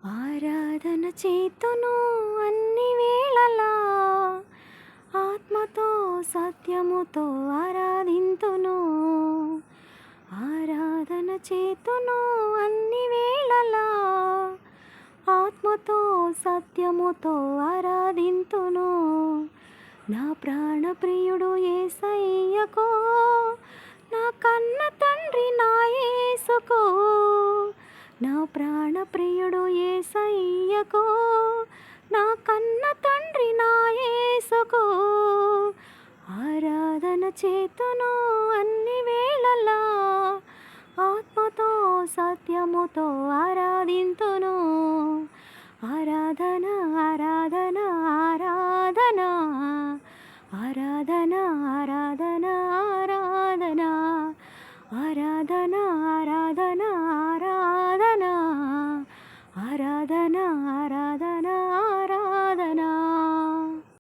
ఆరాధన చేతును అన్ని వేళలా, ఆత్మతో సత్యముతో ఆరాధింతును. ఆరాధన చేతును అన్ని వేళలా, ఆత్మతో సత్యముతో ఆరాధింతును. నా ప్రాణప్రియుడు యేసయ్యకు, నా కన్న తండ్రి నా యేసుకు. నా ప్రాణప్రియుడు యేసయ్యకు, నా కన్న తండ్రి నా యేసుకు. ఆరాధన చేతును అన్ని వేళలా, ఆత్మతో సత్యముతో ఆరాధింతును. ఆరాధన ఆరాధన ఆరాధన ఆరాధన ఆరాధన ఆరాధన ఆరాధన ఆరాధన ఆరాధన ఆరాధన